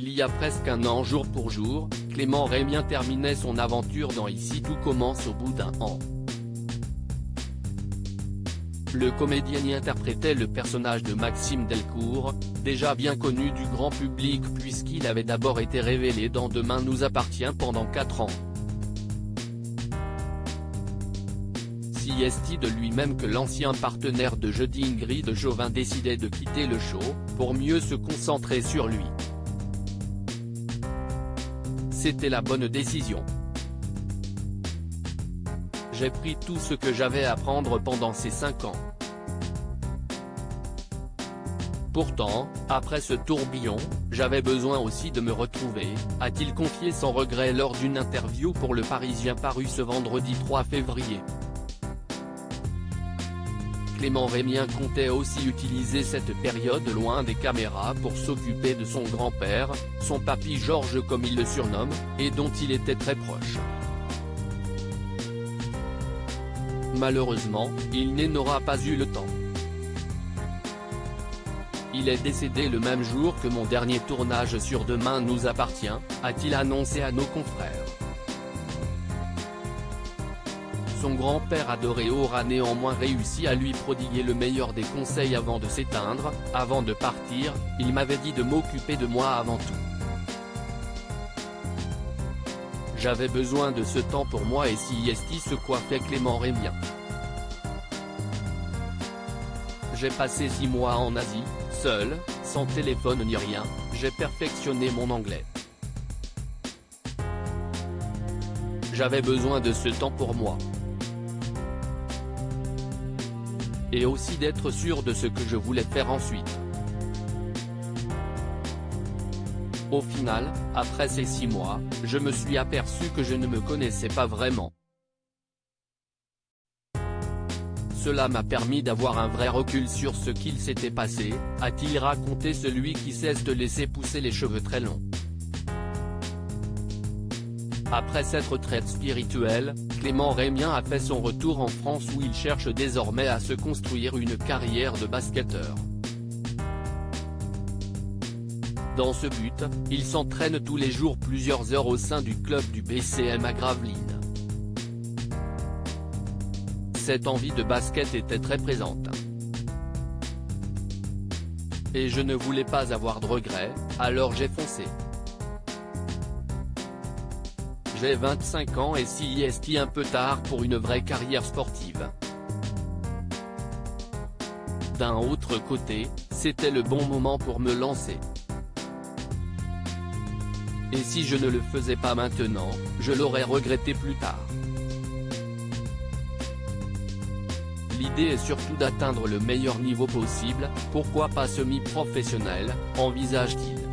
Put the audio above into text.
Il y a presque un an jour pour jour, Clément Rémien terminait son aventure dans Ici tout commence au bout d'un an. Le comédien y interprétait le personnage de Maxime Delcourt, déjà bien connu du grand public puisqu'il avait d'abord été révélé dans Demain nous appartient pendant 4 ans. Si est-il de lui-même que l'ancien partenaire de Jeudi Ingrid Jovin décidait de quitter le show, pour mieux se concentrer sur lui. C'était la bonne décision. J'ai pris tout ce que j'avais à prendre pendant ces 5 ans. Pourtant, après ce tourbillon, j'avais besoin aussi de me retrouver, a-t-il confié sans regret lors d'une interview pour Le Parisien parue ce vendredi 3 février. Clément Rémien comptait aussi utiliser cette période loin des caméras pour s'occuper de son grand-père, son papy Georges comme il le surnomme, et dont il était très proche. Malheureusement, il n'aura pas eu le temps. Il est décédé le même jour que mon dernier tournage sur Demain nous appartient, a-t-il annoncé à nos confrères. Son grand-père adoré aura néanmoins réussi à lui prodiguer le meilleur des conseils avant de s'éteindre. Avant de partir, il m'avait dit de m'occuper de moi avant tout. J'avais besoin de ce temps pour moi et si est ce quoi fait Clément Rémien. J'ai passé 6 mois en Asie, seul, sans téléphone ni rien, j'ai perfectionné mon anglais. J'avais besoin de ce temps pour moi. Et aussi d'être sûr de ce que je voulais faire ensuite. Au final, après ces 6 mois, je me suis aperçu que je ne me connaissais pas vraiment. Cela m'a permis d'avoir un vrai recul sur ce qu'il s'était passé, a-t-il raconté celui qui cesse de laisser pousser les cheveux très longs. Après cette retraite spirituelle, Clément Rémien a fait son retour en France où il cherche désormais à se construire une carrière de basketteur. Dans ce but, il s'entraîne tous les jours plusieurs heures au sein du club du BCM à Gravelines. Cette envie de basket était très présente. Et je ne voulais pas avoir de regrets, alors j'ai foncé. J'ai 25 ans et si est un peu tard pour une vraie carrière sportive. D'un autre côté, c'était le bon moment pour me lancer. Et si je ne le faisais pas maintenant, je l'aurais regretté plus tard. L'idée est surtout d'atteindre le meilleur niveau possible, pourquoi pas semi-professionnel, envisage-t-il.